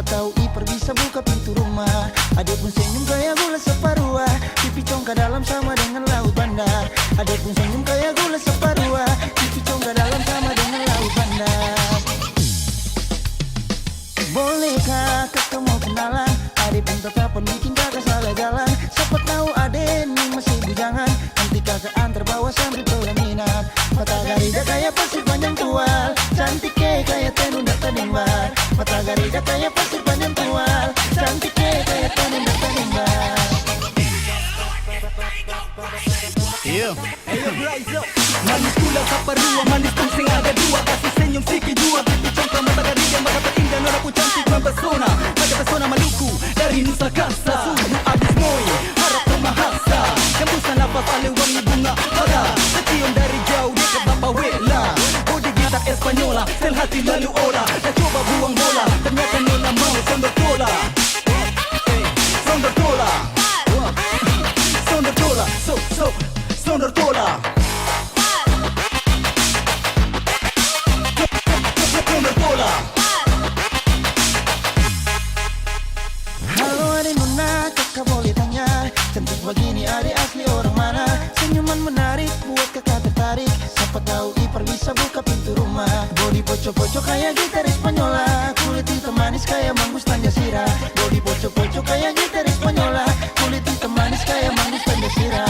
tahu Ipar bisa buka pintu rumah. Adek pun senyum kayak gula separuh, pipi congka dalam sama dengan laut bandar. Adek pun senyum kayak gula separuh, pipi congka dalam sama dengan laut bandar. Bolehkah kakak mau kenalan? Adek pun tetap bikin kakak salah jalan. Siapa tahu adek ini masih bujangan, nanti kakak antar bawa sambil pelaminan. Mata garida kayak pasir panjang tual, cantik kayak tenun data nimbar. Mata garida kayak pasir panjang tual, cantik kayak tenun data nimbar. Manis gula saparua, manis pun sing ada dua. Kasih senyum siki dua, pipi congkak mata garida mata terindah. Nora pun cantik mempesona, pada pesona Maluku dari Nusa Kasa. Suhu abis moi, harap memahasa. Hembusan nafas ale wangi bunga pada tercium dari jauh dekat Bapa Wela. Bodi gitar Espanyola, sel hati lalu olah. Dah coba buang bola, ternyata Nona mau sondor tola. Sondor tola, sondor tola, sondor tola. Halo adek Nona, kakak boleh tanya, cantik begini adek asli orang mana? Senyuman menarik buat kakak tertarik, siapa tahu Ipar bisa buka pintu rumah. Bodi poco-poco kayak gitar Espanyola, kulit hitam manis kayak manggus Tanjasira. Bodi poco-poco kayak gitar Espanyola, kulit hitam manis kayak manggus Tanjasira.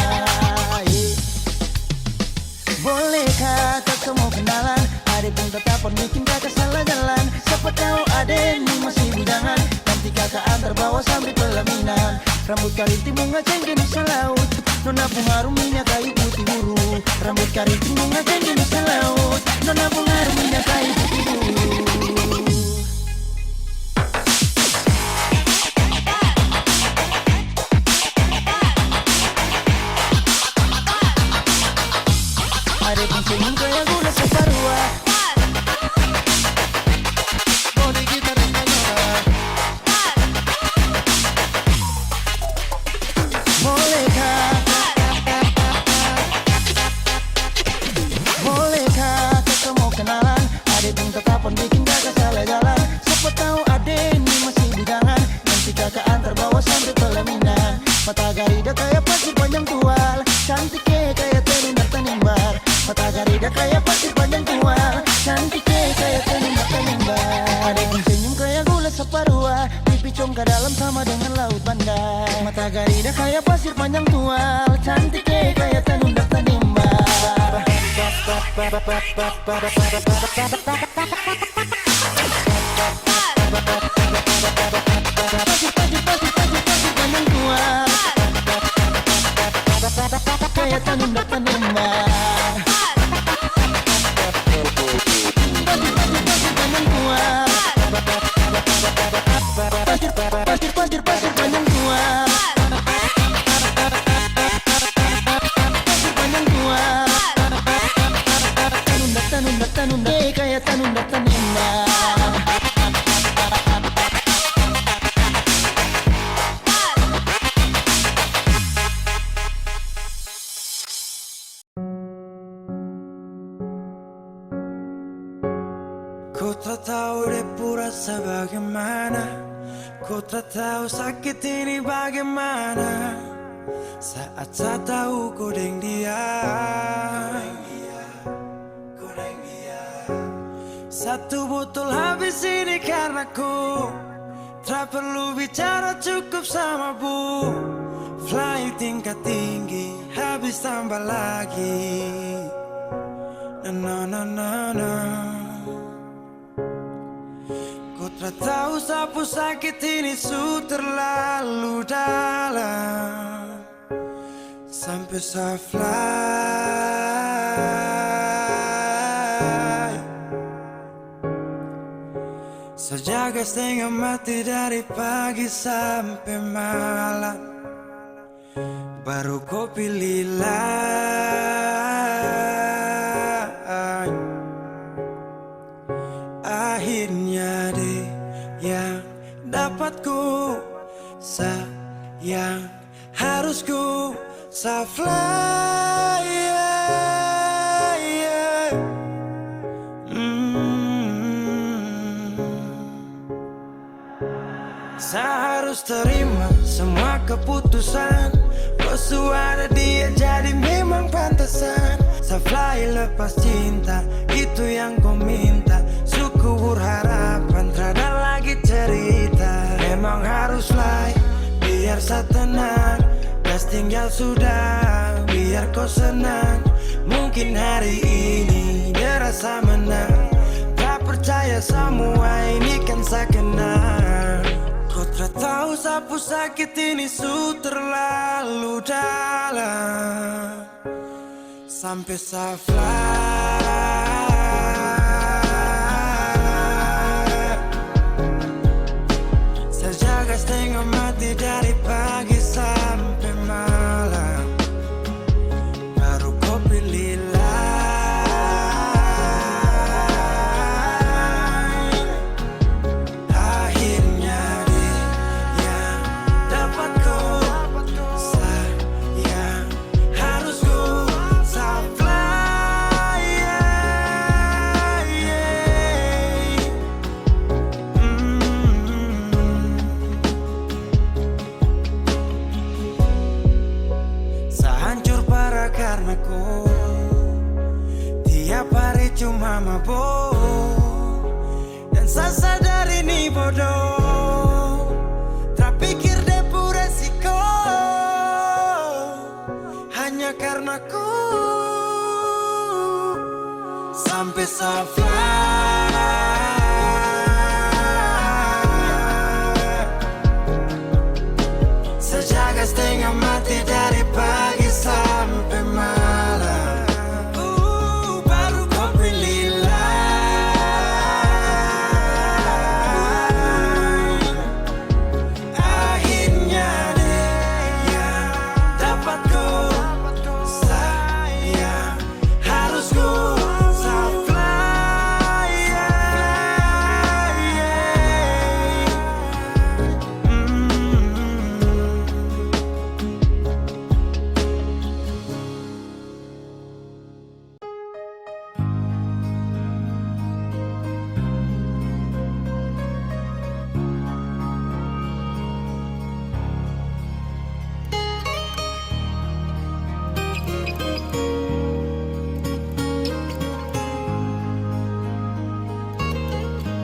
Bolehkah kakak mau kenalan? Adek pun tetap bikin kakak salah jalan. Siapa tahu adek ini masih bujangan, nanti kakak antar bawa sambil pelaminan. Rambut keriting bunga cengkeh Nusa Laut, Nona pengaruh minyak kayu putih buru. Rambut keriting bunga cengkeh Nusa Laut, Nona pengaruh minyak kayu putih buru. Adek pun senyum kayak gula separuh, bodi gitar Espanyola. Bolehkah kakak mau kenalan? Adek pun tetap bikin kakak salah jalan. Siapa tahu adek ini masih bujangan, nanti kakak antar bawa sampai pelaminan. Mata garida kayak pasir panjang tual, cantik kayak tenun data nimbar. Mata garida kayak pasir panjang tual, cantik kayak tenun data nimbar. Adek pun senyum kayak gula separuh, pipi congkak dalam sama dengan laut bandar. Mata garida kayak pasir panjang tual, cantik kayak tenun data nimbar. Pasir panjang tual, kayak tenun data nimbar. Pasir panjang tual, pasir panjang tual, tenun kayak tenun data nimbar. Ku tak tahu depu rasa bagaimana, ku tak tahu sakit ini bagaimana. Saat saya tahu ku deng dia, satu botol habis ini karena ku tak perlu bicara cukup sama bu. Fly tingkat tinggi habis tambah lagi. Na na na na. Ku tak tahu sapu sakit ini su terlalu dalam, sampai saya fly. Sejaga setengah mati dari pagi sampai malam, baru kau pilih lain. Akhirnya deh yang dapat ku sayang, harus ku fly, yeah, yeah. Saya harus terima semua keputusan. Bosu ada dia jadi memang pantasan. Saya fly lepas cinta, itu yang kau minta. Syukur harapan, terada lagi cerita. Memang harus fly, biar saya tenang. Gas tinggal sudah, biar kau senang. Mungkin hari ini dia rasa menang. Tak percaya semua ini kan saya kenal. Kau tak tahu sapu sakit ini su terlalu dalam. Sampai saya fly. Saya jaga setengah mati dari pagi sampai malam. Baru kau pilih lain. Akhirnya dia yang dapat kau sayang. Harus kau fly, Saya hancur parah karena kau. Tiap hari cuma mabuk. Dan saya sadar ini bodoh. Tak pikir depu resiko. Hanya karena ku sampai saya fly. Saya jaga setengah mati dari pagi sampai malam. Baru kau pilih lain. Akhirnya dia yang dapat kau sayang. Harus kau fly.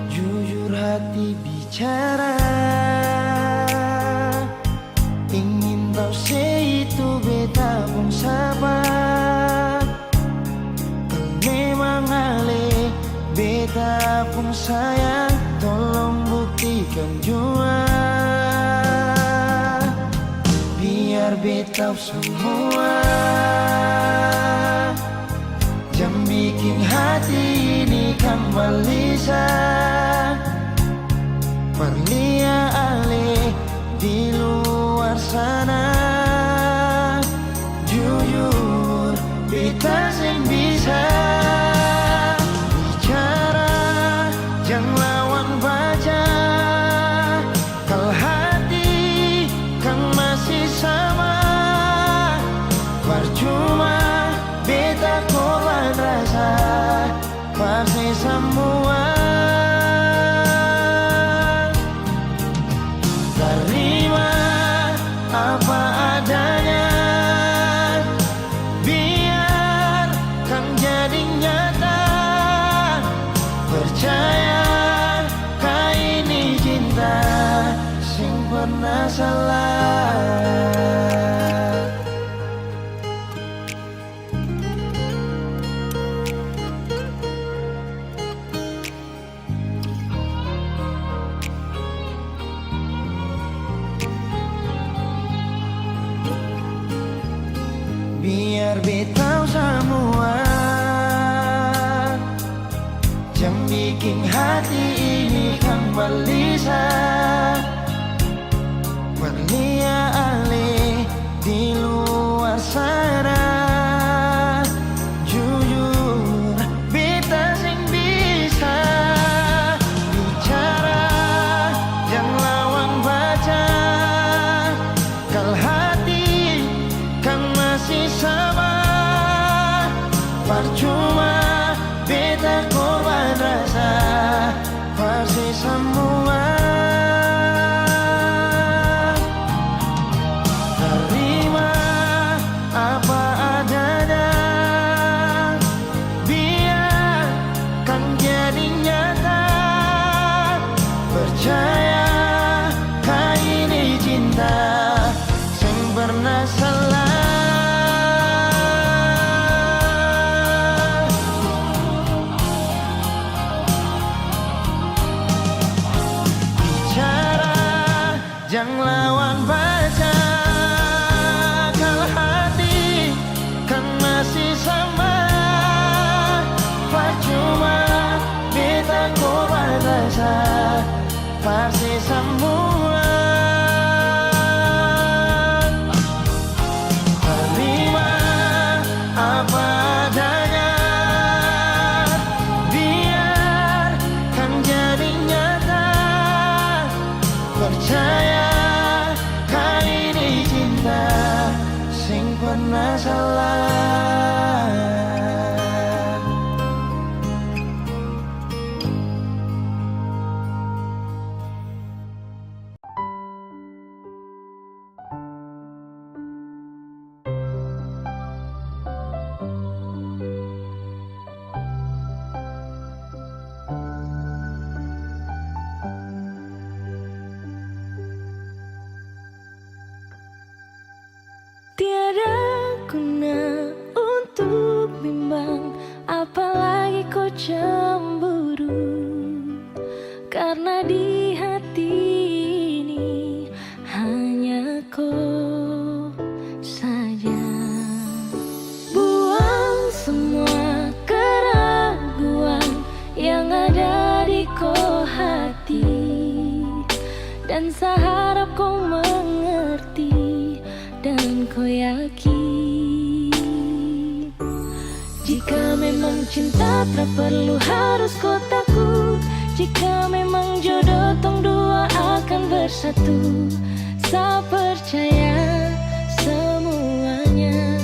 Jujur hati bicara, ingin tahu itu beta pun sabar. Memang ale beta pun sayang, tolong buktikan jua. Biar beta semua jam bikin hati ini kembali Perlia ale di luar sana. Jujur beta sing bisa bicara, jangan lawan baca. Kalau hati kan masih sama, percuma beta korban rasa. Pasti semua terima apa adanya, biar kan jadi nyata. Percaya kau ini cinta sing pernah salah. Biar beta semua jam bikin hati ini kembali Perlia ale di luar sana. Jujur beta sing bisa bicara, jangan lawan baca. Kalau hati kan masih sama, percuma beta korban rasa. Pasti semua Jangan lawan baca kalau hati kan masih sama. Percuma beta kau batasa pasti semula. Terima apa adanya, biarkan jadi nyata. Percaya kali ini cinta sing pernah salah. Tiada guna untuk bimbang, apalagi kau cemburu. Karena di hati ini hanya kau saja. Buang semua keraguan yang ada di kau hati, dan saya harap kau mengerti dan kau yakin. Jika memang cinta tak perlu harus kau takut. Jika memang jodoh tong dua akan bersatu. Saya percaya semuanya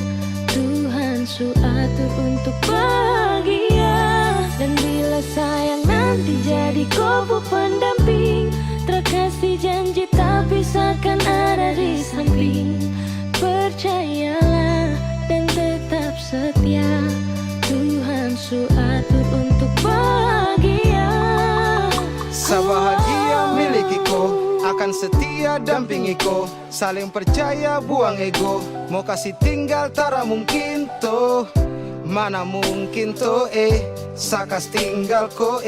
Tuhan su atur untuk bahagia. Dan bila sayang nanti jadi kau pendamping, terkasih janji tak bisa kan ada di samping. Percayalah dan tetap setia, Tuhan su atur untuk bahagia. Sebahagia miliki ko, akan setia dampingi ko. Saling percaya buang ego, mau kasih tinggal tara mungkin to. Mana mungkin to sakas tinggal ko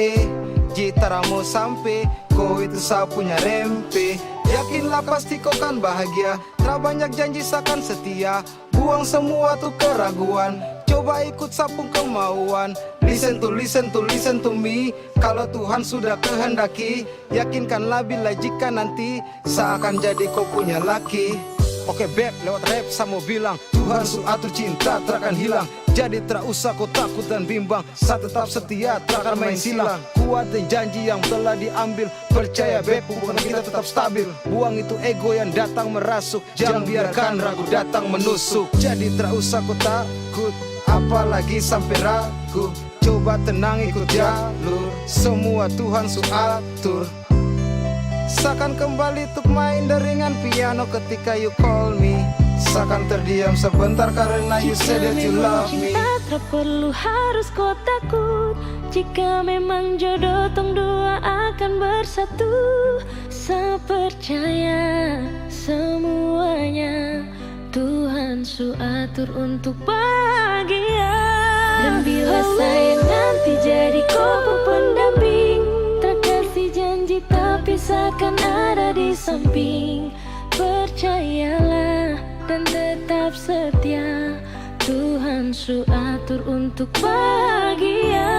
jitara mau sampai ko itu saya punya rempe. Yakinlah pasti kau kan bahagia, tak banyak janji sakan setia. Buang semua tuh keraguan, coba ikut sapung kemauan. Listen to me. Kalau Tuhan sudah kehendaki, yakinkanlah bila jika nanti seakan jadi kau punya laki. Oke beb, lewat rap saya mau bilang, Tuhan su atur cinta takkan hilang. Jadi tak usah kau takut dan bimbang, saya tetap setia takkan main silang. Kuat dan janji yang telah diambil, percaya beb hubungan kita tetap stabil. Buang itu ego yang datang merasuk, jangan biarkan ragu datang menusuk. Jadi tak usah kau takut, apalagi sampai ragu. Coba tenang ikut jalur, semua Tuhan su atur. Seakan kembali untuk main deringan piano ketika you call me. Seakan terdiam sebentar karena you said that you love me. Jika memang cinta tak perlu harus kau takut. Jika memang jodoh tong dua akan bersatu. Saya percaya semuanya Tuhan su atur untuk bahagia. Dan bila saya nanti jadi kau pendamping, terkasih janji tapi seakan ada di samping. Percayalah dan tetap setia, Tuhan su atur untuk bahagia.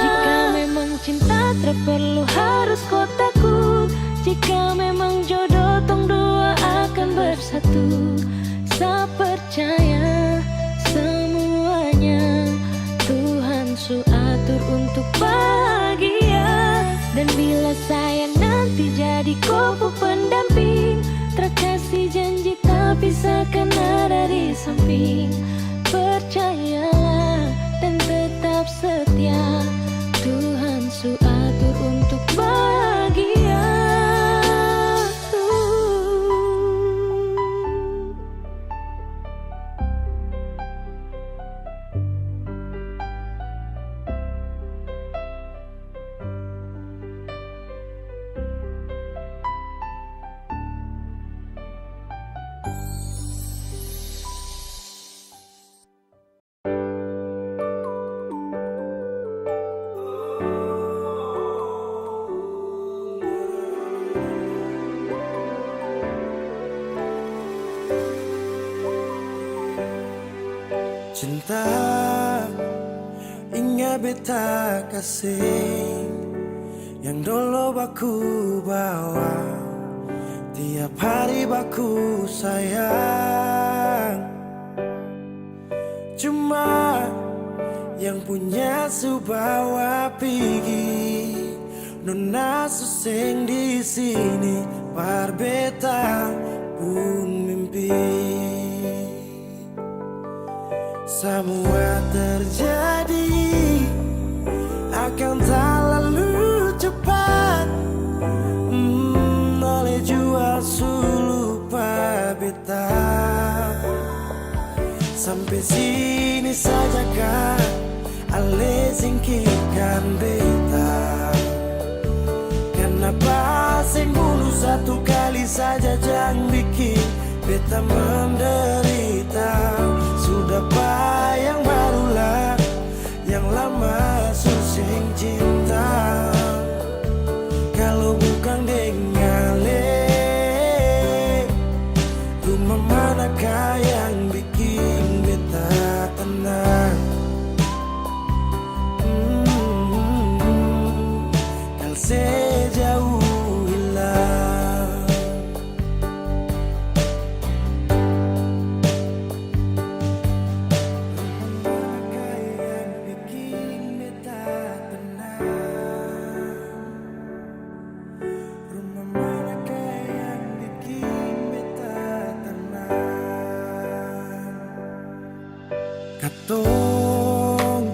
Jika memang cinta tak perlu harus kau takut. Jika memang jodoh tong dua akan bersatu. Saya percaya semuanya Tuhan su atur untuk bahagia. Dan bila sayang nanti jadi kau pendamping, terkasih janji tapi seakan ada di samping. Percayalah dan tetap setia, Tuhan su atur untuk bahagia. Cinta ingat beta kasih yang dulu baku bawa, tiap hari baku sayang. Cuma yang punya subawa pergi, nona suseng di sini, barbeta pun mimpi. Semua terjadi akan tak lalu cepat, oleh jual lupa beta. Sampai sini saja kan, ale singkirkan beta. Kenapa sing bunuh satu kali saja jangan bikin beta menderita. Sudah yang barulah, yang lama suseng cinta. Kalau bukan dengan rumah manakah yang bikin beta tenang? Kalau sejauh hilang, rumah manakah yang bikin beta tenang? Rumah manakah yang bikin beta tenang? Katong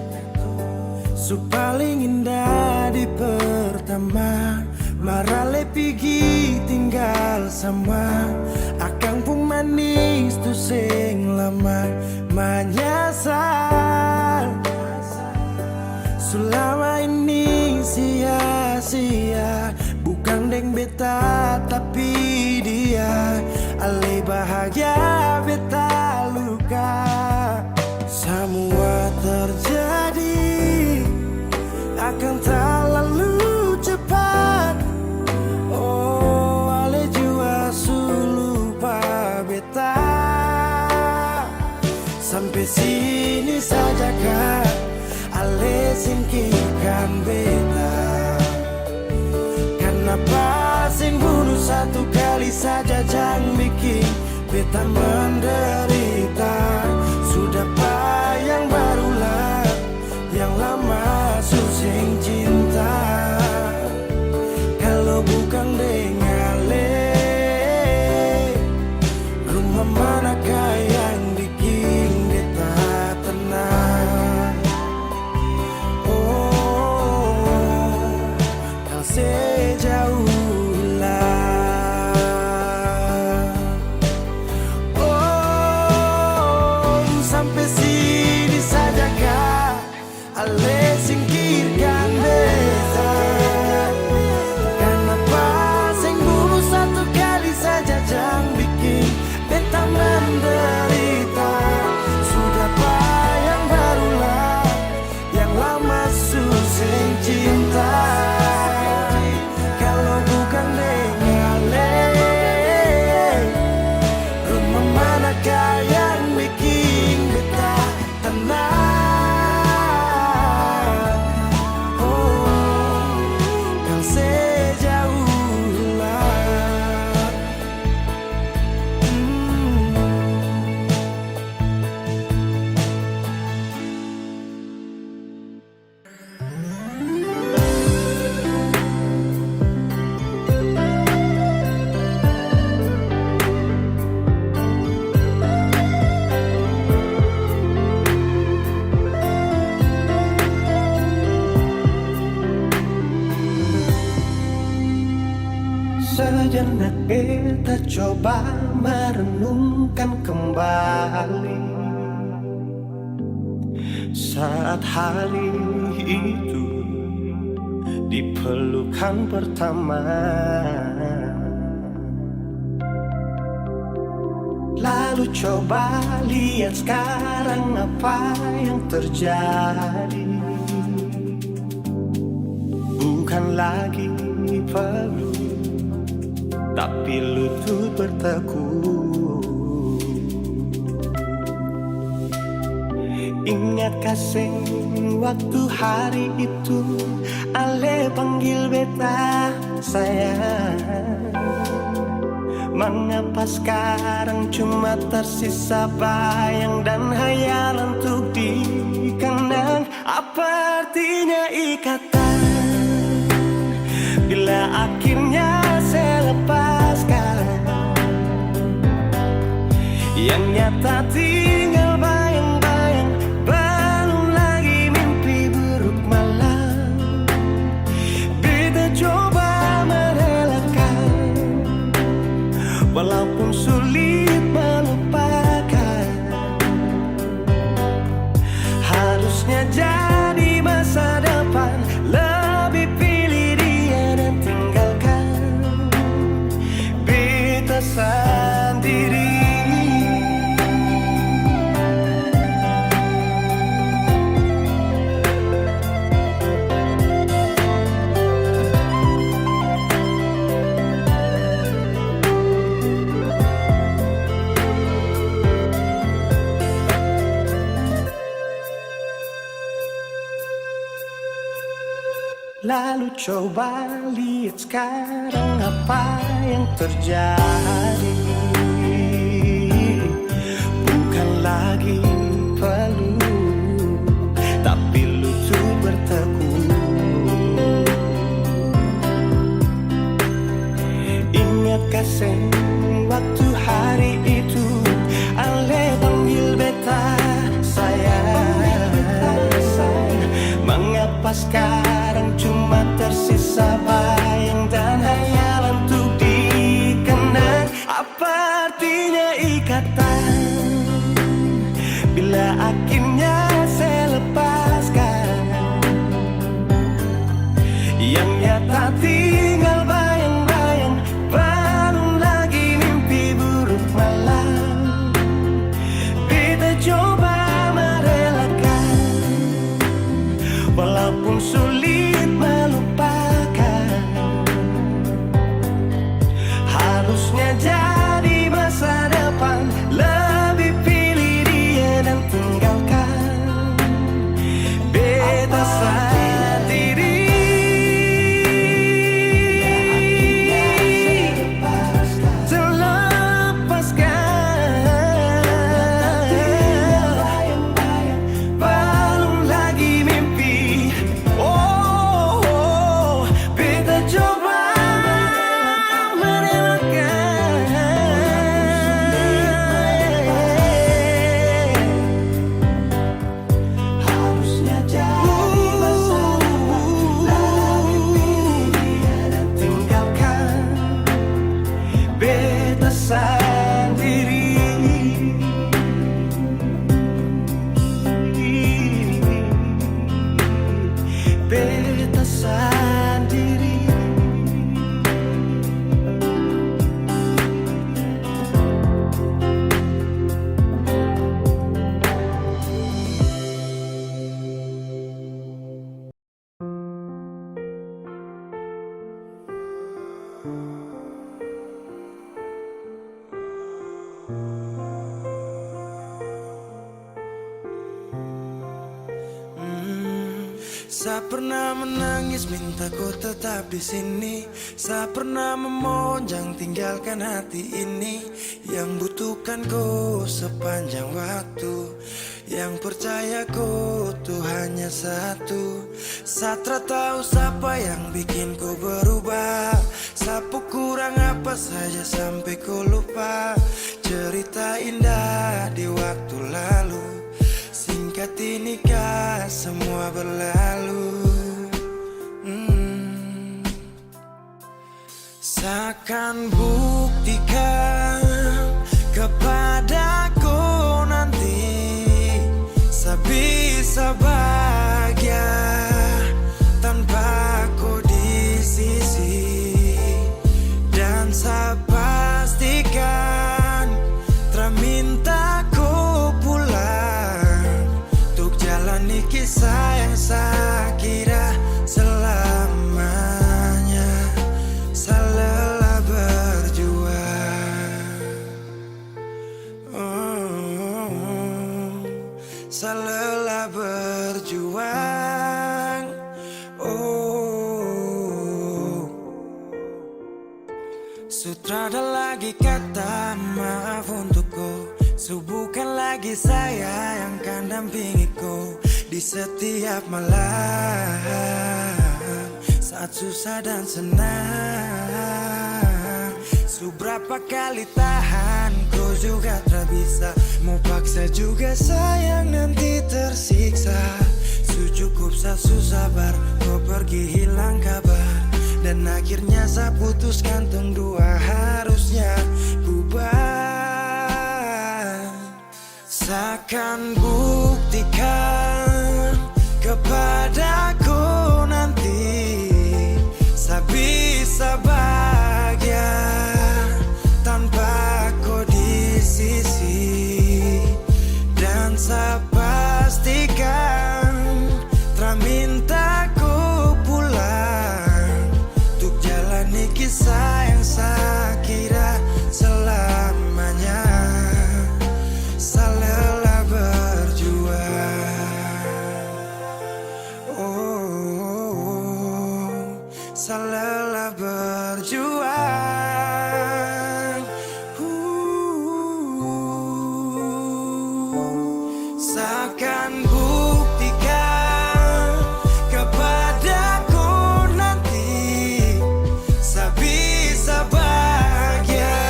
su paling indah di pertama, marale pigi tinggal sama. Akang pun manis tu sing lama menyasar. Selama ini sia-sia, bukan deng beta tapi dia. Ale bahagia beta luka. Semua terjadi akan tak lalu cepat. Oh, ale jua lupa beta. Sampai sini saja kan, ale singkirkan beta. Kenapa sing bunuh satu kali saja jangan bikin beta menderita. Sudah yang barulah, yang lama suseng cinta. Kalau bukan dengan rumah manakah yang bikin beta tenang? Oh, kalau sejauh hilang. Oh, sampai sini saja kah, ale singkirkan beta. Kenapa sing bunuh satu kali saja jangan bikin beta menderita. Sudah yang barulah, yang lama suseng cinta. Kalau bukan dengan rumah manakah yang bikin beta tenang? Oh, kan sejauh hilang. Sejenak beta coba merenungkan kembali saat hari itu di pelukan pertama. Lalu coba lihat sekarang apa yang terjadi. Bukan lagi perlu, tapi lutut bertekuk. kasih waktu hari itu Ale panggil beta sayang. Mengapa sekarang cuma tersisa bayang dan hayalan untuk dikenang? Apa artinya ikatan bila akhirnya saya lepaskan? Yang nyata tinggal bayang-bayang, belum lagi mimpi buruk malam. Beta coba merelakan, walaupun sulit melupakan. Harusnya jadi masa depan, lebih pilih dia dan tinggalkan beta sendiri. Lalu coba lihat sekarang apa yang terjadi. Bukan lagi peluk, tapi lutut bertekuk. Ingat kasih waktu hari itu Ale panggil beta sayang. Mengapa sekarang cuma tersisa bayang dan hayalan untuk dikenang? Apa artinya ikatan bila akhirnya saya lepaskan? Yang nyata tinggal bayang-bayang, belum lagi mimpi buruk malam. Beta coba merelakan, walaupun sulit melupakan. Harusnya jadi masa depan, lebih pilih dia dan tinggalkan beta sendiri. Beta sendiri. Saya pernah menangis minta kau tetap di sini. Saya pernah memonjang tinggalkan hati ini. Yang butuhkan kau sepanjang waktu, yang percaya kau tuh hanya satu. Saya tak tahu siapa yang bikin kau berubah. Sapu kurang apa saja sampai kau lupa cerita indah di waktu lalu. Singkat inikah semua berlalu. Seakan buktikan kepadaku nanti saya bisa bahagia tanpa kau di sisi. Dan saya pastikan terminta kau pulang untuk jalani kisah yang saya kira selamanya. Saya lelah berjuang, saya lelah berjuang. berjuang. Oh, sutradara lagi kata maaf untukku. So bukan lagi saya yang akan dampingiku di setiap malam, saat susah dan senang. So berapa kali tahan, kau juga tak bisa. Mau paksa juga sayang, nanti tersiksa. So cukup saya sabar, kau pergi hilang kabar. Dan akhirnya saya putuskan tong dua harusnya bubar. Saya akan buktikan kepadaku nanti saya bisa bahagia tanpa kau di sisi. Dan saya pastikan tak minta ku pulang untuk jalani kisah yang saya kira selamanya. Saya lelah berjuang. Oh, saya lelah berjuang. Saya akan buktikan kepadaku nanti saya bisa bahagia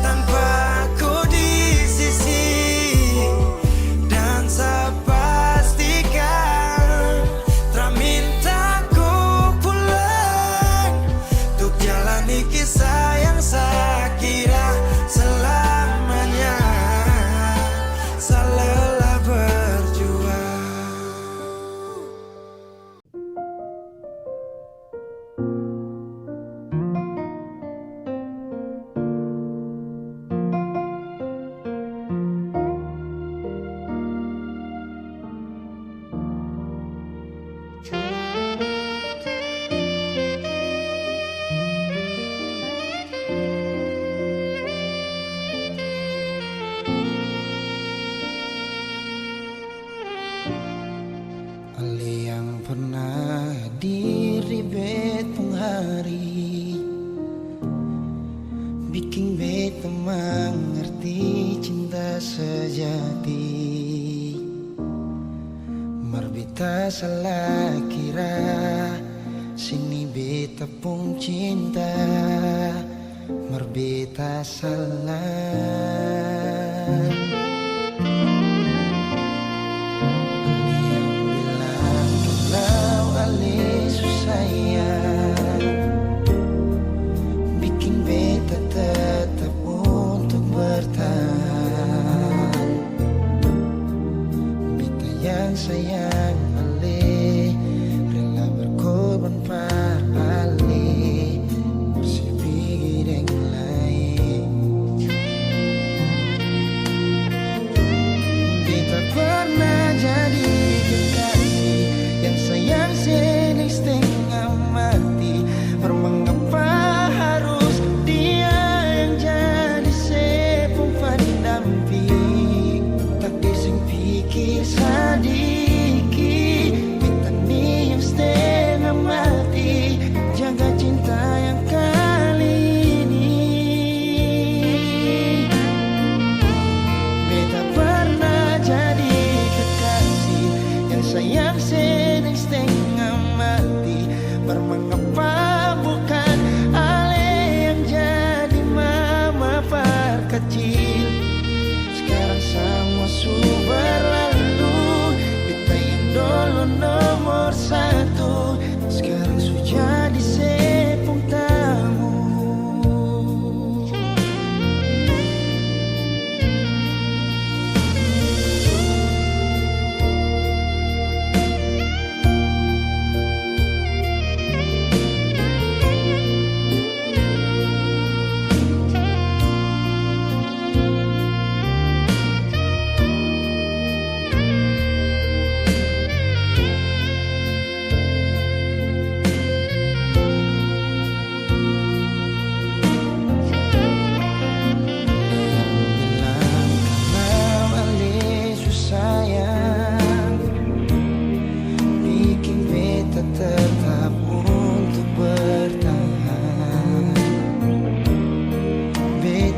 tanpa ku di sisi. Dan saya pastikan tak minta ku pulang untuk jalani kisah yang saya kira selamanya. Saya lelah berjuang. Ali yang pernah hadir di betong hari, bikin beta mengerti cinta sejati. Marbita salah kira, sini beta pun cinta. Marbita salah. Bikin beta tetap untuk bertahan. Beta yang sayang Ale, rela berkorban par Ale, bersih yang lain.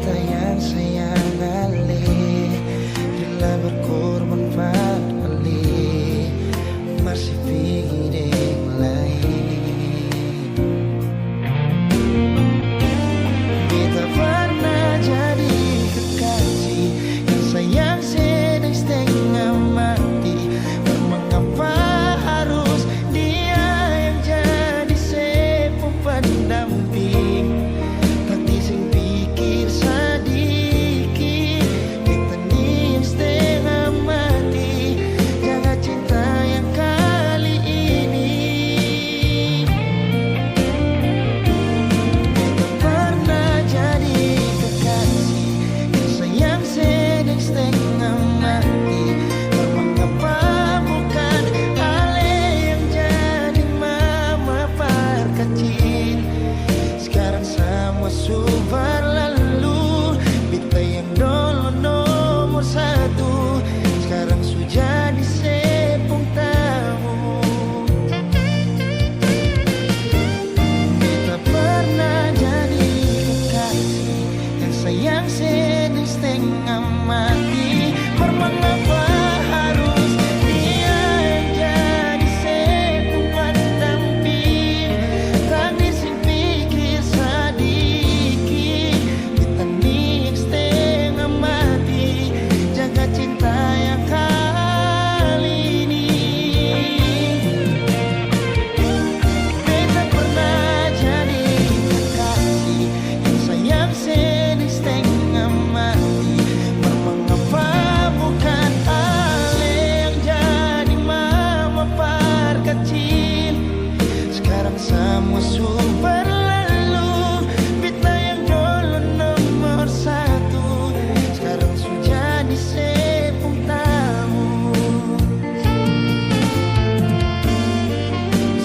kita yang sayang alih, rela berkorban padahal masih pingin yang lain. Kita pernah jadi kekasih yang sayang sedang setengah mati. Mengapa harus dia yang jadi sepupu pendamping? Nanti sing pikir sedikit, kita ni yang setengah mati. Jaga cinta yang kali ini. Kita pernah jadi kekasih yang sayang sedang setengah mati. Mengapa bukan Ale yang jadi mama perkecil? Sekarang sama subar lalu, kita yang dulu nomor satu, sekarang sudah disepung tamu. Kita pernah jadi kekasih yang sayang sedang setengah mati. Mengapa harus dia yang jadi sepupu pendamping? Tadi sing pikir sedikit, kita ni yang setengah mati. Jaga cinta yang kali ini. Beta pernah jadi kekasih yang sayang sedang setengah mati. Mengapa bukan Ale yang jadi mama perkecil? Sekarang semua sudah berlalu, beta yang dulu nomor satu, sekarang sudah disepung tamu.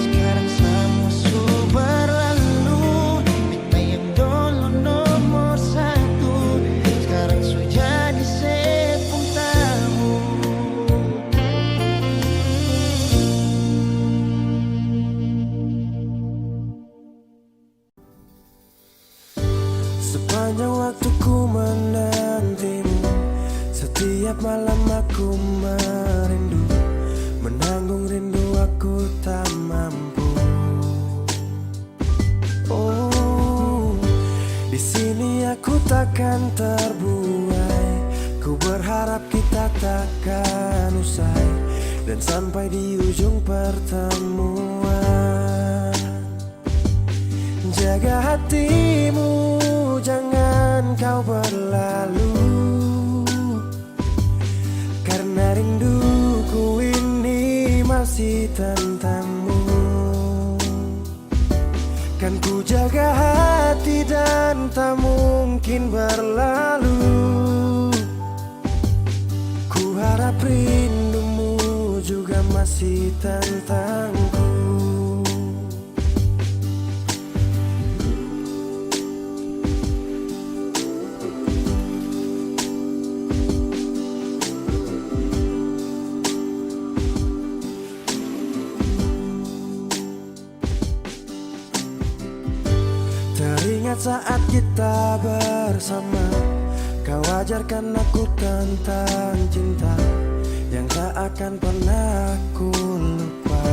Sekarang semua sudah berlalu, beta yang dulu nomor satu, sekarang sudah disepung tamu. Sepanjang waktu ku menantimu, setiap malam aku merindu, menanggung rindu aku tak mampu. Oh, di sini aku takkan terbuai. Ku berharap kita takkan usai dan sampai di ujung pertemuan. Jaga hatimu, jangan kau berlalu, karena rinduku ini masih tentangmu. Kan ku jaga hati dan tak mungkin berlalu. Ku harap rindumu juga masih tentangku. Teringat saat kita bersama, kau ajarkan aku tentang cinta yang tak akan pernah aku lupa.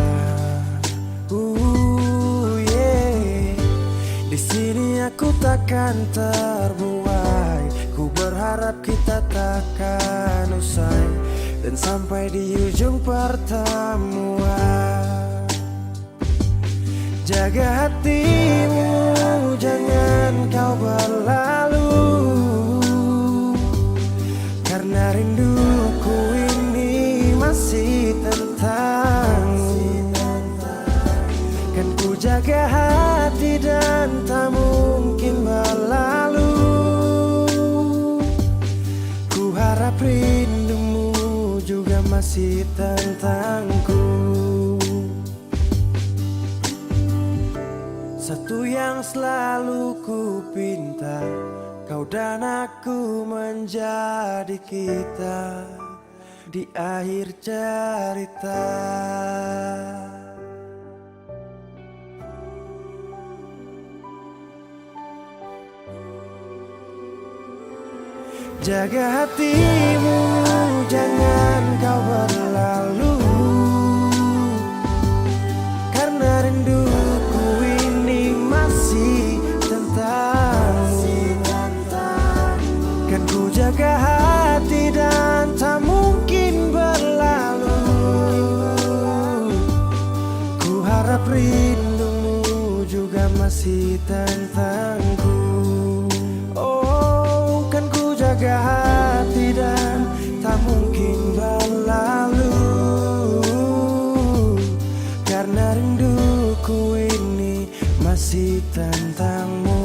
Yeah. Di sini aku takkan terbuai. Ku berharap kita takkan usai dan sampai di ujung pertemuan. Jaga hatimu, jangan kau berlalu, karena rinduku ini masih tentangmu. Kan ku jaga hati dan tak mungkin berlalu. Ku harap rindumu juga masih tentangku. Satu yang selalu ku pinta, kau dan aku menjadi kita di akhir cerita. Jaga hatimu, jangan kau berlalu, karena rinduku ini masih tentangmu. Kan ku jaga hati dan tak mungkin berlalu. Ku harap rindumu juga masih tentangku. Oh, kan ku jaga hati dan tak mungkin berlalu, karena rinduku ini masih tentangmu.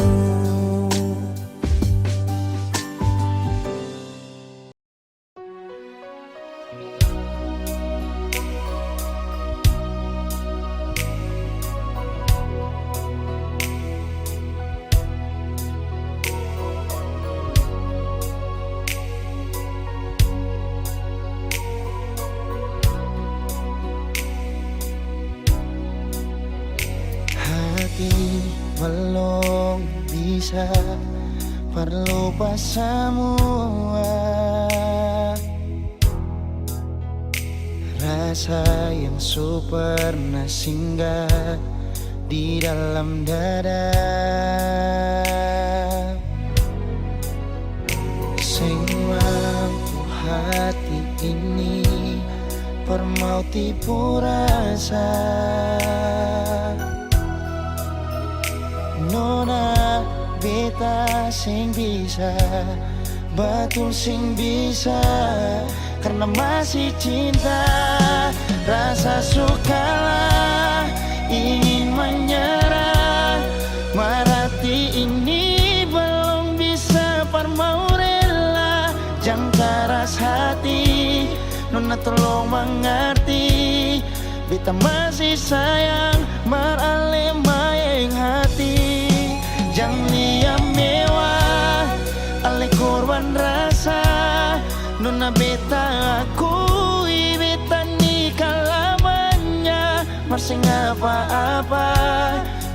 Hati belum bisa berlupa semua rasa yang pernah singgah di dalam dada. Sing mampu hati ini permau tipu rasa. Nona beta sing bisa, betul sing bisa, karena masih cinta. Rasa sukalah ingin menyerah, marati ini belum bisa parmau rela. Jangan keras hati, Nona tolong mengerti, beta masih sayang marale mayeng hati. Jangan liam mewah, ale korban rasa. Nona beta akui, beta nikah lamanya. Masih apa-apa,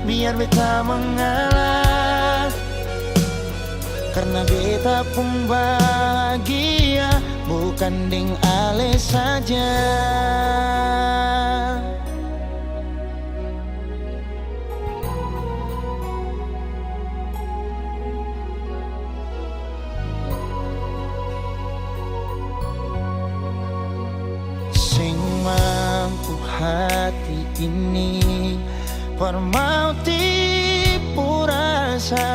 biar beta mengalah, karena beta pun bahagia, bukan ding ale saja. Sing mampu hati ini permau tipu rasa.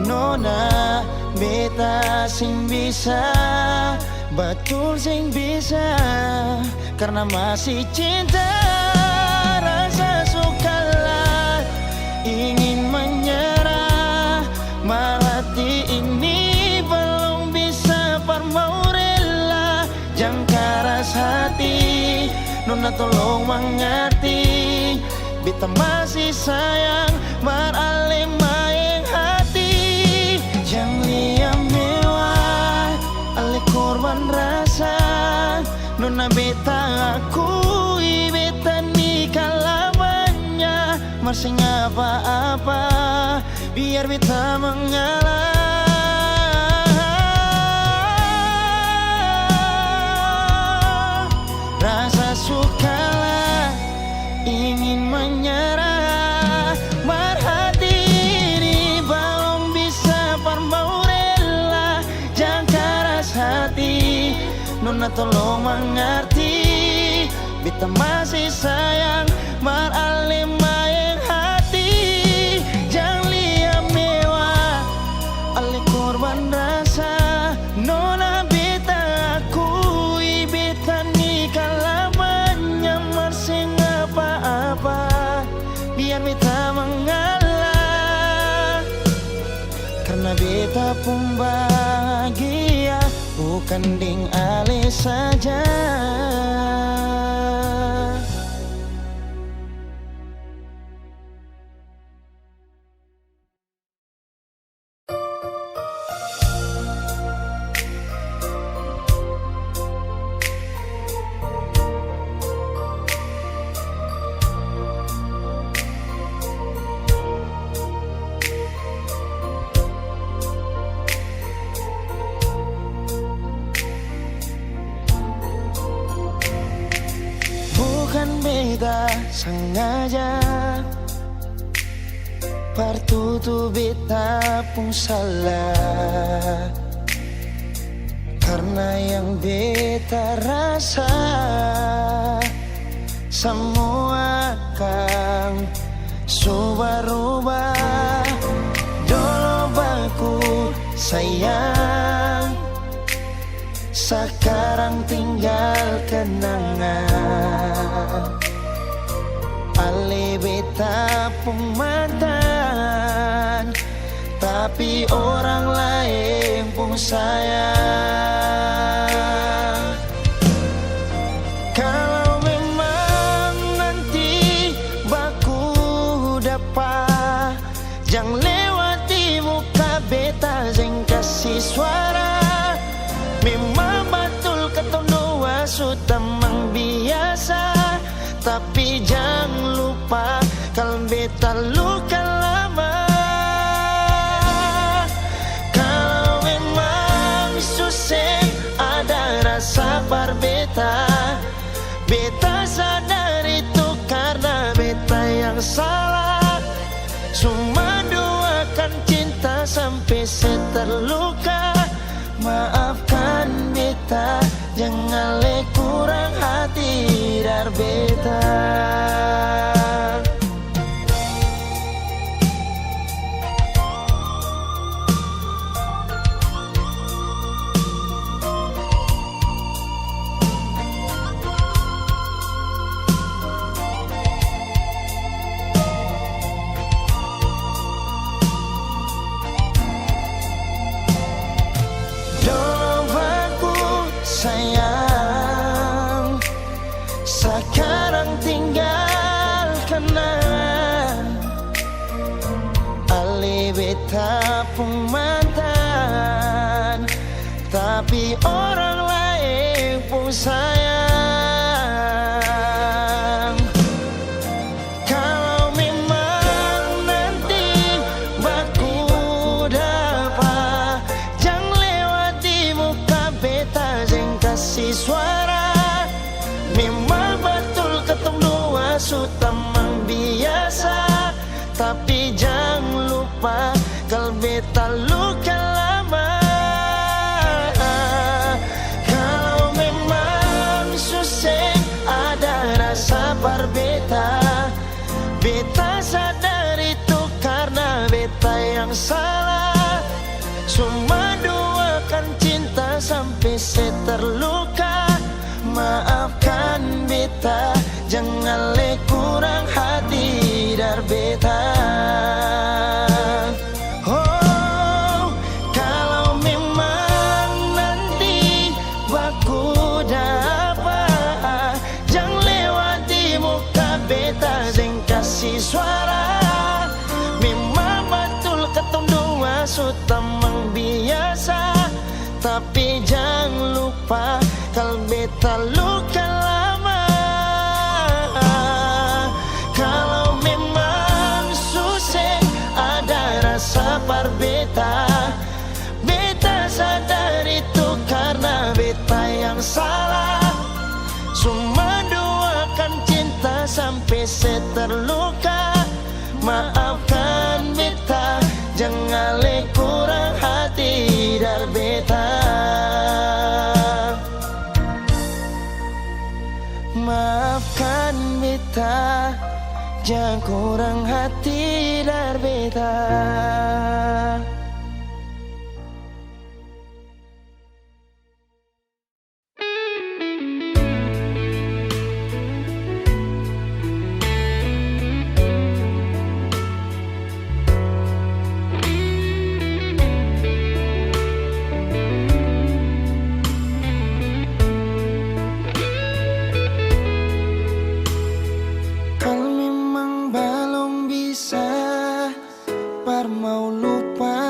Nona beta sing bisa, betul sing bisa, karena masih cinta. Rasa sukalah ingin menyerah, marati ini belum bisa parmau rela. Jangan keras hati, Nona tolong mengerti, beta masih sayang marale mayeng hati. Jangan liam mewah, ale korban rasa. Nona beta akui, beta nikah lamanya. Masih apa-apa, biar beta mengalah. Rasa sukalah ingin menyerah, marhati ini belum bisa parmau rela. Jangan keras hati, Nona tolong mengerti, beta masih sayang marale mayeng hati. Jangan liam mewah, ale korban rasa. Nona beta akui, beta nikah lamanya. Masih apa-apa, biar beta mengalah, karena beta pun bahagia, bukan ding ale saja. sengaja partutu beta pun salah, karena yang beta rasa semua akan subah-rubah. Dulu baku sayang, sekarang tinggal kenangan. Ale beta pun mantan, tapi orang lain pun sayang. Kalau memang nanti baku dapat, jangan lewati muka beta, jangan kasih suara. Memang betul ketong dua sudah biasa, tapi jangan lupa kalau beta luka lama. Kalau memang susah ada rasa berbeta, beta sadar itu karena beta yang salah. Cuma doakan cinta sampai terluka. Maafkan beta, jangan le kurang hati dar beta. Sayang, sekarang tinggal kenangan. Ale beta pun mantan, tapi orang lain pun sayang. Kalau memang nanti baku dapat, jangan lewati muka beta, jangan kasih suara. Memang betul ketong dua sudah biasa, tapi jangan lupa kalau beta luka lama. Kalau memang susah ada rasa berbeda, beta sadar itu karena beta yang salah. Cuma doakan cinta sampai terluka. Maafkan beta, jangan le kurang hati dar beta. Oh, kalau memang nanti baku dapat, jangan lewati muka beta, jangan kasih suara. Memang betul ketong dua sudah biasa, tapi jangan lupa kalau beta luka lama. Kalau memang susah ada rasa berbeda, beta sadar itu karena beta yang salah. Cuma doakan cinta sampai terluka. Maafkan beta, jangan le kurang hati dar beta. Maafkan beta, jangan kurang hati dar beta. Mau lupa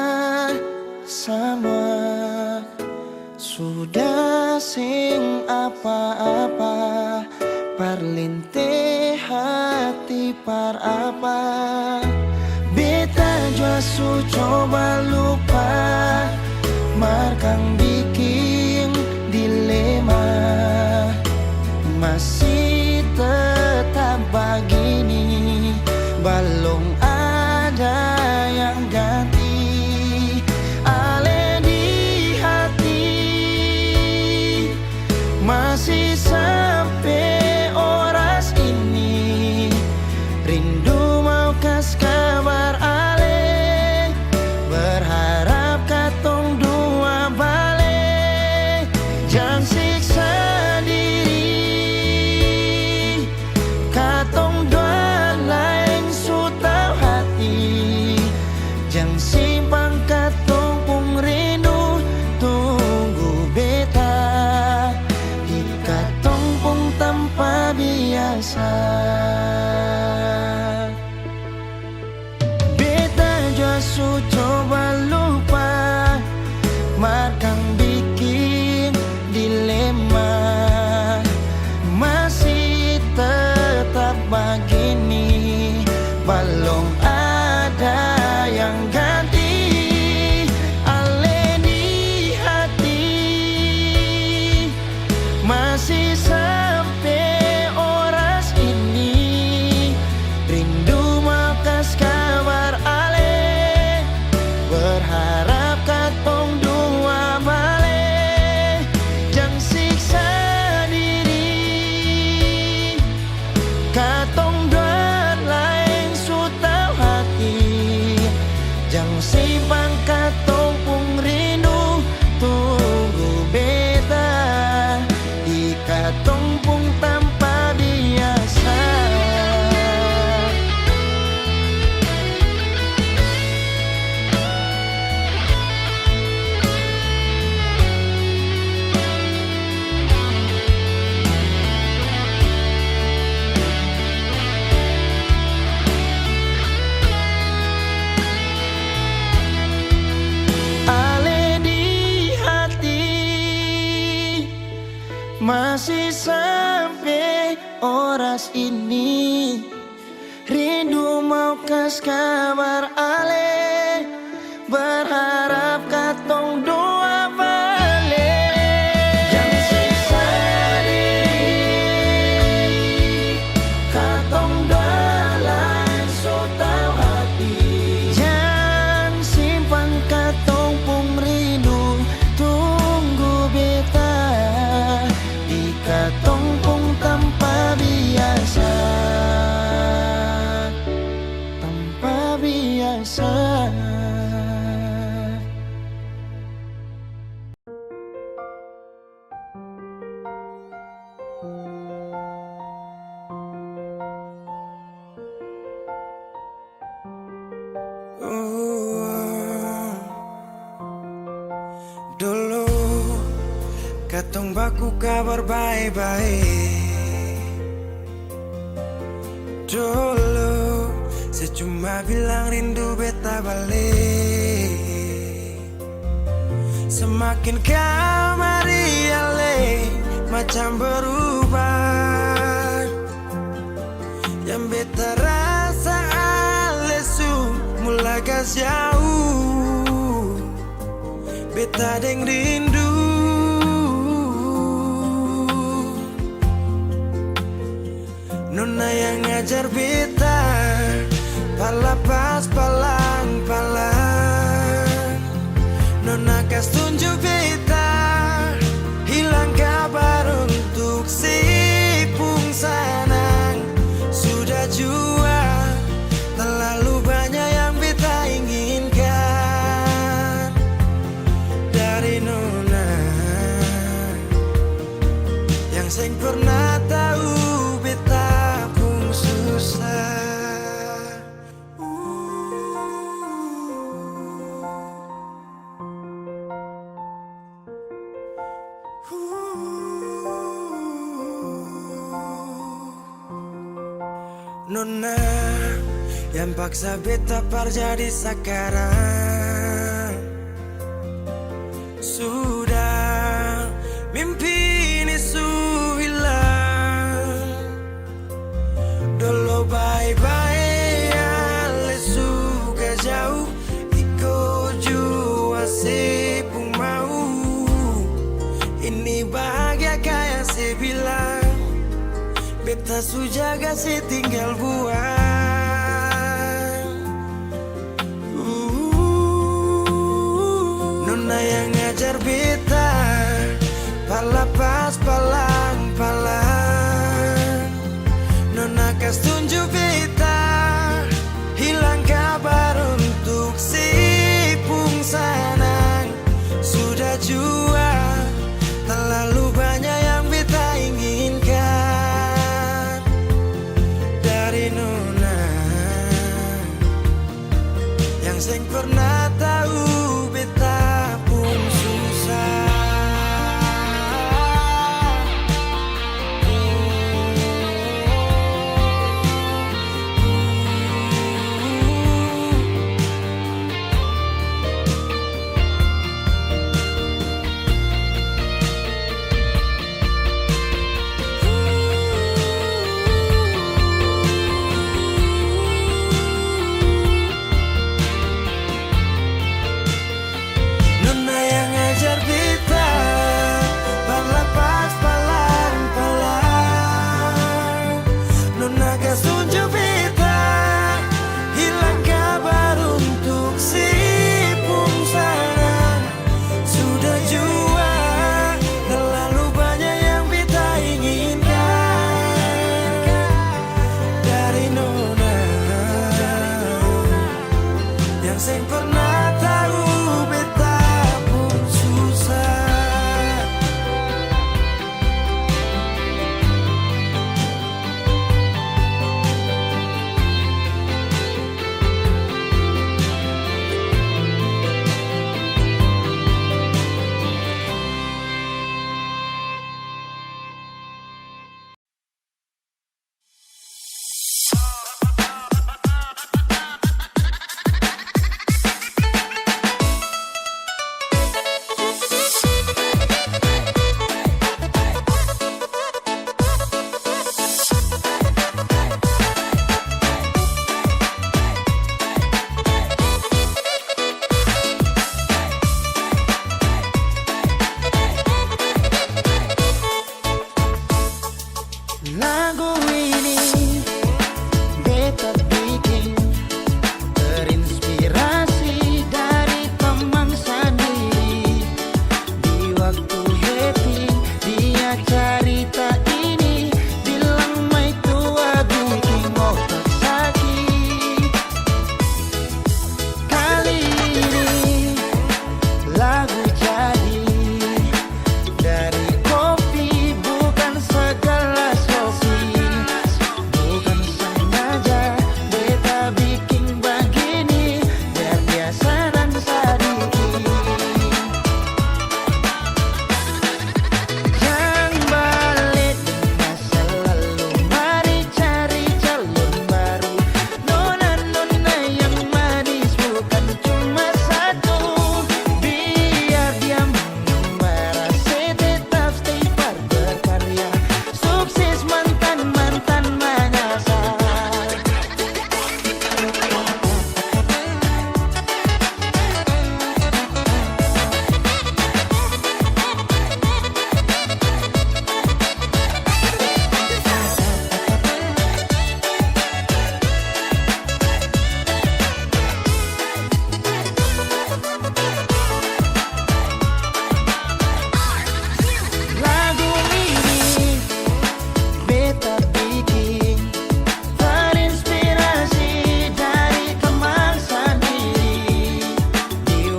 sama sudah sing apa-apa, parlinte hati par apa. Beta jua su coba lupa, markang bikin dilema, masih tetap begini. coba lupa, markang bikin dilema. Masih tetap begini, belum ada yang ganti. Ale di hati masih sampai oras ini, rindu makas kabar ale, berharap katong dua balik, jang siksa diri, katong dua lain sutau hati, jang simpang katong pung rindu, tunggu beta di katong pung tanpa biasa. Ale di hati masih sampai oras ini, rindu mau kas kabar ale, berharap katong doa balik, yang siksa diri, katong doa lain so tau hati, jangan simpan katong pung rindu, tunggu beta di katong pung tanpa biasa, tanpa biasa. Dulu katong baku kabar baik-baik. Dulu saya cuma bilang rindu beta balik. Semakin kamari ale macam berubah, yang beta rasa ale su mulai gas jauh, beta deng rindu. Nona yang ngajar beta palapas palang-palang, nona kas tunjuk beta hilang kabar untuk si pung sanang. Sudah jua terlalu banyak yang beta inginkan dari nona, yang seng pernah tahu beta pun susah. Nona yang paksa beta par jadi sekarang, sudah mimpi ini su hilang. Dulu bye-bye ale suka jauh, iko jua si pun mau. Ini bahagia kayak si bilang, beta su jaga si tinggal buang. Nona yang ngajar beta palapas palang-palang, nona kas tunjuk beta hilang kabar untuk si pung sanang. Sudah jua terlalu banyak yang beta inginkan dari nona.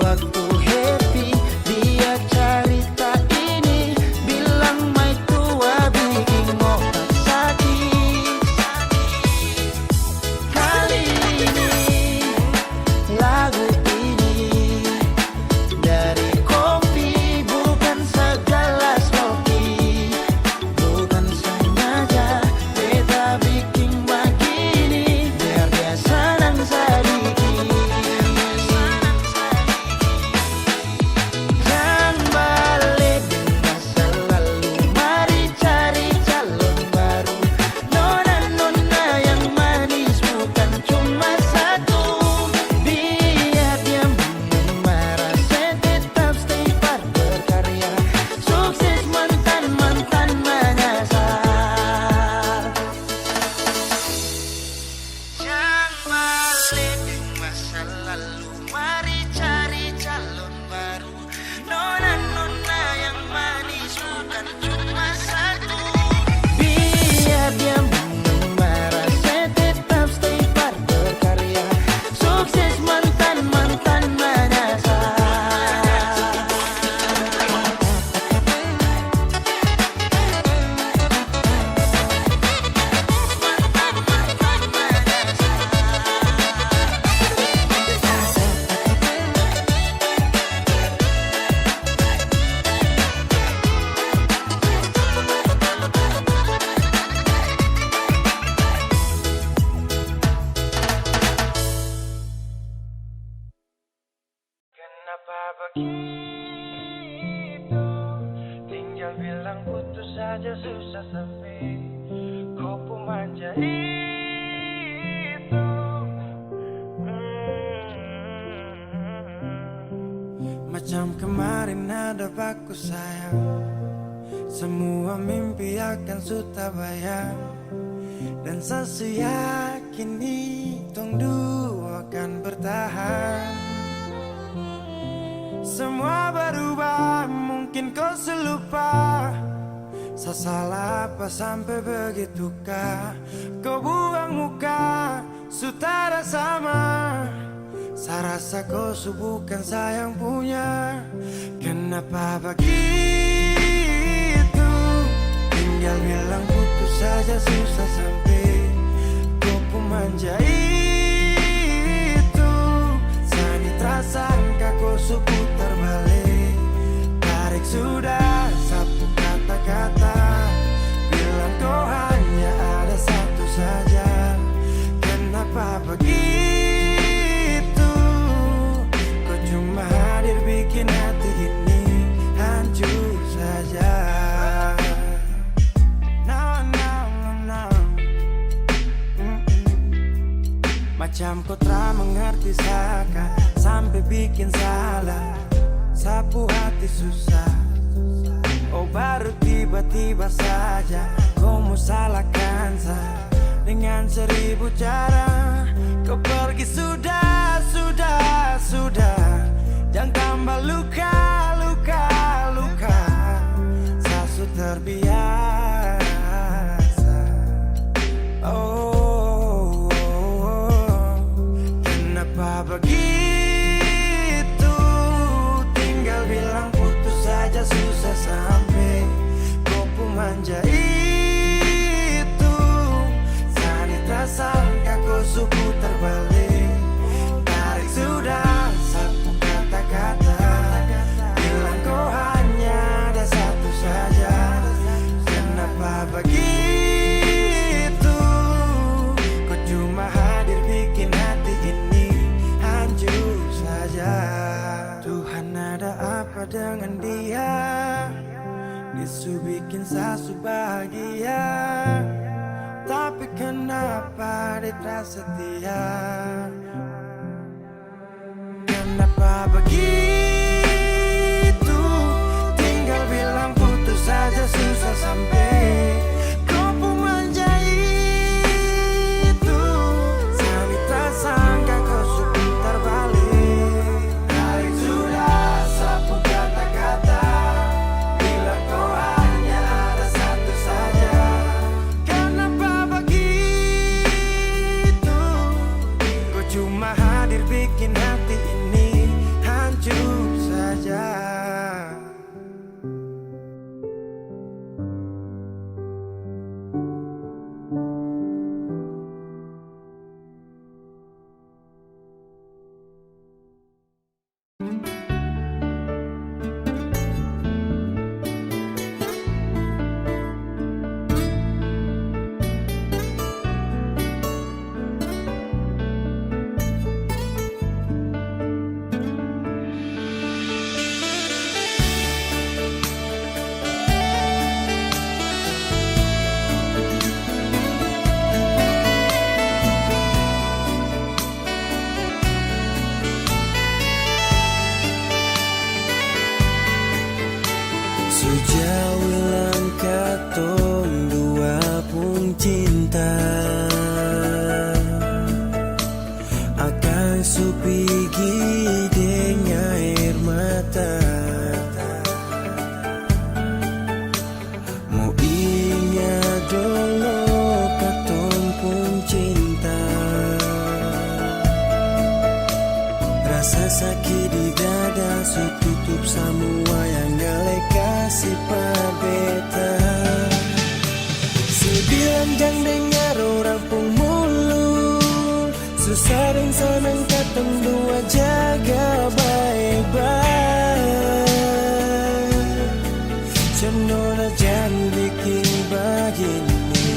waktu happy. Dia cerita ini, bilang mai tua bikin otak sakit. Kali ini lagu ini dari kopi, bukan segelas kopi. Bukan sengaja beta bikin begini, biar dia senang sedikit. Jangan balik di masa lalu, mari cari calon baru. Nona-nona yang manis bukan cuma satu. Biar dia marah, saya tetap stay part berkarya. Sukses mantan-mantan menyasar. Jangan balik di masa lalu, mari cari calon baru. Nona-nona yang manis bukan cuma satu. Biar dia marah, saya tetap stay part berkarya. Sukses mantan-mantan menyasar. Kenapa begitu? Tinggal bilang putus saja susah sepi. Kau pun manja itu. Macam kemarin ada baku sayang, semua mimpi akan sudah bayang. Dan saya yakin tong dua akan bertahan. Semua berubah, mungkin kau selupa. Saya salah apa sampai begitukah? Kau buang muka, sutara sama. Saya rasa kau bukan sayang punya. Kenapa begitu? Tinggal bilang putus saja susah sampai. Kau pun manja itu. Sani terasa angka kau putar balik. Tarik sudah sapu kata-kata. Bilang kau hanya ada satu saja. Kenapa begitu? Kau cuma hadir bikin hati ini hancur saja. No, no, no, no. Macam kau tak mengerti saka, sampai bikin salah, sapu hati susah. Oh baru tiba-tiba saja kau mau salahkan saya dengan 1000 cara. Kau pergi sudah, sudah, sudah. Jangan tambah luka, luka, luka. Saya sudah terbiasa. Oh, kenapa begitu? Tinggal bilang putus saja susah sampai. Kau pun manja itu. Sani tersangka kau putar balik. Tarik sudah sapu kata-kata. Bilang kau hanya ada satu saja. Kenapa begitu? Kau cuma hadir bikin hati ini hancur saja. Tuhan ada apa dengan dia? Dia bikin saya bahagia. Tapi kenapa dia tak setia? Kenapa begitu? Tinggal bilang putus saja susah sampai. Kau pun manja itu. Sani tak sangka kau putar balik. Tarik sudah sapu kata-kata. Bilang kau hanya ada satu saja. Kenapa begitu? Kau cuma hadir bikin hati ini hancur Sejauh langkah tong dua pun cinta akan supigi dengan air mata. Mau ingat dulu katong pun cinta, rasa sakit di dada su tutup semua yang galak kasih pabeta. Sebilang jang dengar orang pun mulut, susah dan senang katong dua jaga baik-baik. Cendola jangan bikin begini,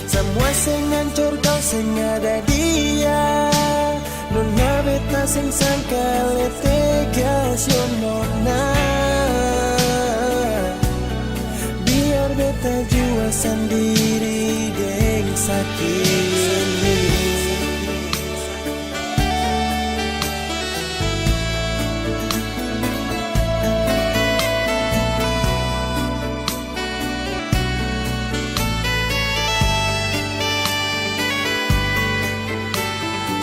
semua sing hancur kau sing ada dia. Nona beta sing sangka letegas yo nona, biar beta jua sendiri deng sakit.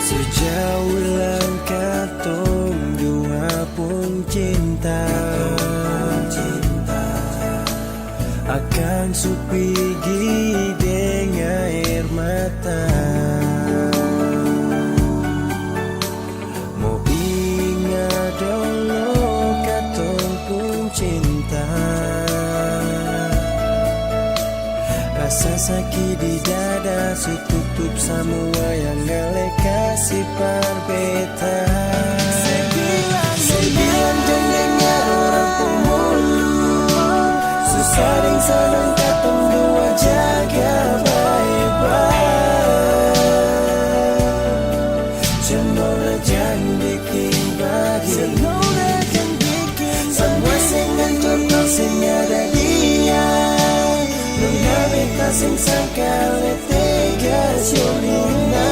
Sejauh langkah tong dua pun cinta akan supigi dengan air mata. Mau ingat dulu katong pun cinta, rasa sakit di dada su tutup semua yang galak kasih parbeta. Sebilang jang dengar orang pun mulut, susah deng senang katong dua jaga baik-baik. Cendola jangan bikin begini, semua sing hancur kau sing ada dia. Nona beta sing sangka letegas yo nona,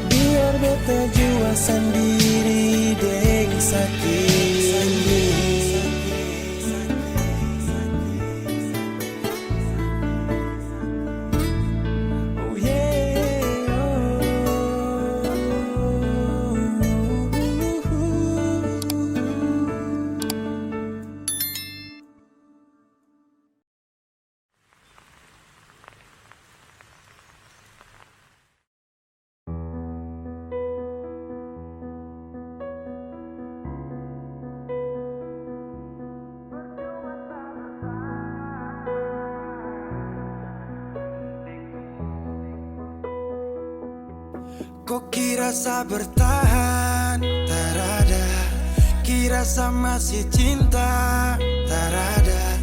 biar beta jua sendiri deng sakit. Oh yeah, oh. Kok kira sa bertahan? Tarada. Kira sa masih cinta? Tarada.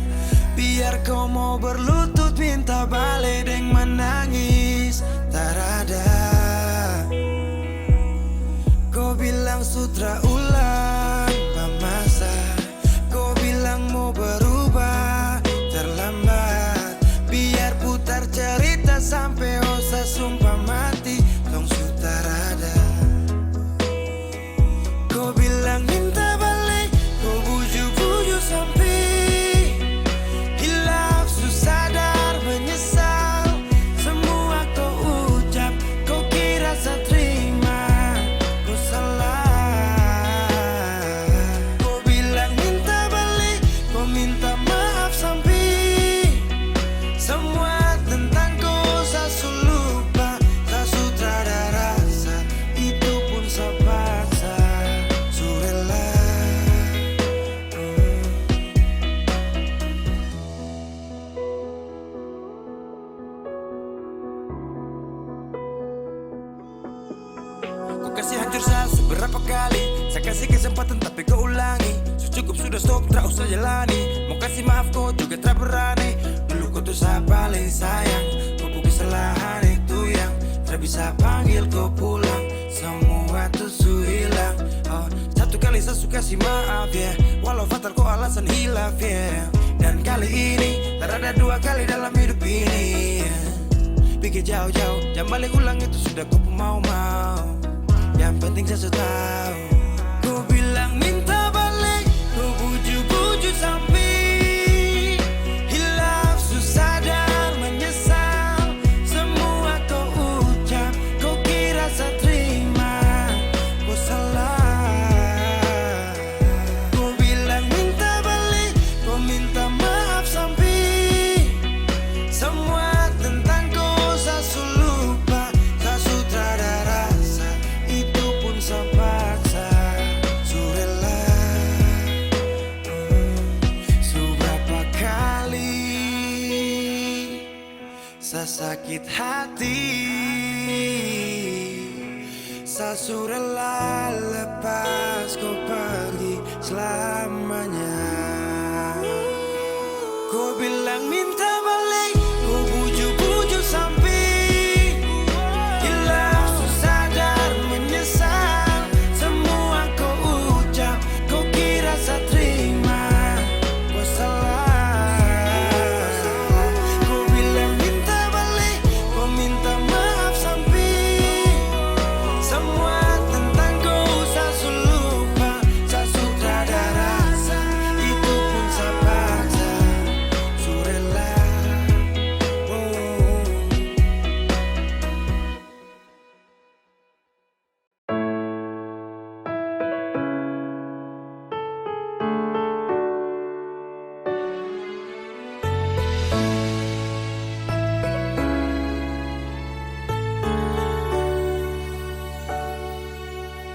Biar kau mau berlutut minta balik deng menangis. Tarada. Kau bilang sutra ulang pamasa, kau bilang mau berubah terlambat. Biar putar cerita sampai osa sumpah mati. Tong sutarada. Kau bilang minta balik, kau buju-buju sampai hilaf sadar menyesal. Semua kau ucap, kau kira saya terima, kau salah. Kau bilang minta balik, kau minta maaf sampai semua tentang kau saya lupa. Saya sutradara rasa itu pun saya paksa surela. Kau kasih hancur saya seberapa kali, saya kasih kesempatan tapi kau ulangi. Cukup sudah stop, tak usah jalani. Mau kasih maaf kau juga tak berani. Dulu kau tuh saya paling sayang, kau bukan kesalahan itu yang tak bisa panggil kau pulang. Semua tuh su hilang. Oh, satu kali saya suka kasih maaf ya, walau fatal kau alasan hilaf ya. Dan kali ini tak ada dua kali dalam hidup ini. Pikir jauh-jauh, jangan balik ulang itu sudah kau mau. Yang penting saya sudah tahu. Kau bilang minta balik, sakit hati. Saya rela lepas kau pergi selamanya. Kau bilang minta balik, kau bujuk-bujuk sampai hilang susah dan menyesal. Semua kau ucap, kau kira saya terima. Kau salah. Kau bilang minta balik, kau minta maaf sampai semua tentang kau saya lupa. Saya sudah ada rasa, itu pun saya paksa. Surela.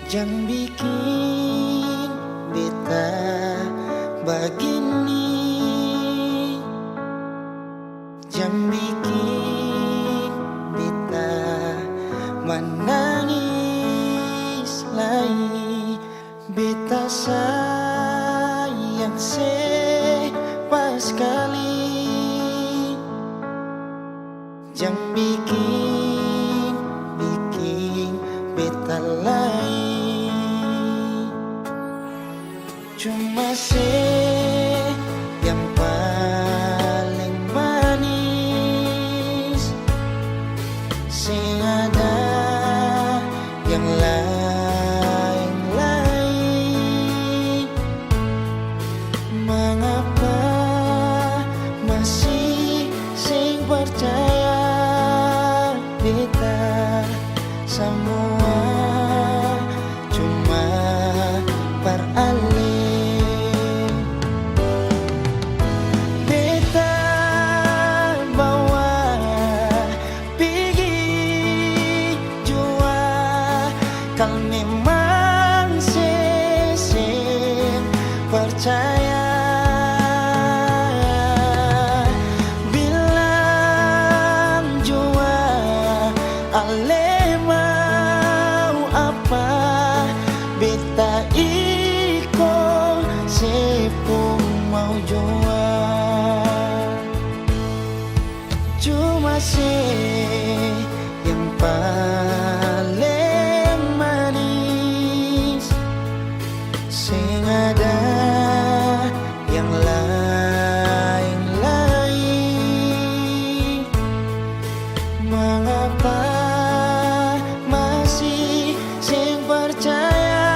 Jangan bikin beta begini, jangan bikin beta menangis lagi. Beta sayang sepas sekali, jangan bikin beta lain. Cuma yang paling manis, sing ada yang lain-lain. Mengapa masih sing percaya beta semua cuma peralih. Kau memang sesing percaya. Bilang jua ale mau apa, beta iko sepung mau jua. Cuma yang paling sing ada yang lain-lain. Mengapa masih sing percaya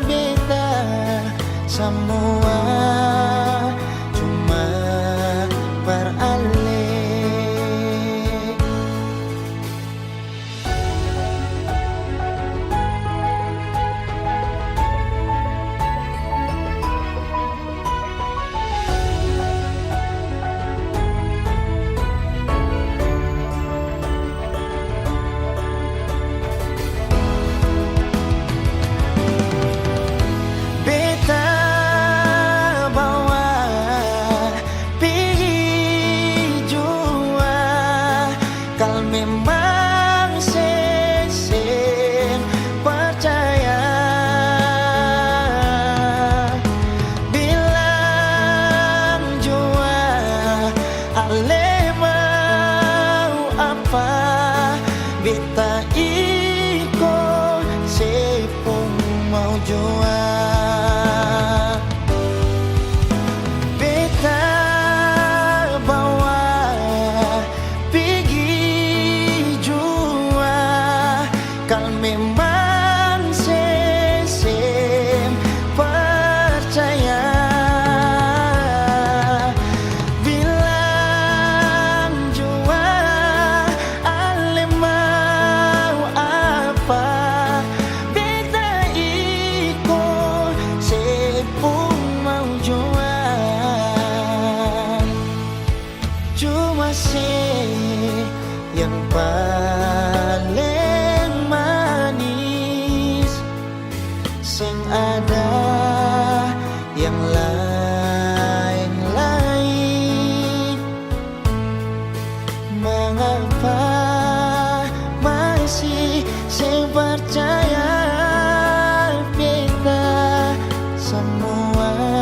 beta semua cuma peralih. Kau memang sesing percaya. Bilang jua ale mau apa, beta iko sepung mau jua. Beta bawa kau memang sesing percaya. Bilang jua ale mau apa, beta iko sepung mau jua. Cuma yang paling manis, sing ada yang lain-lain. semua.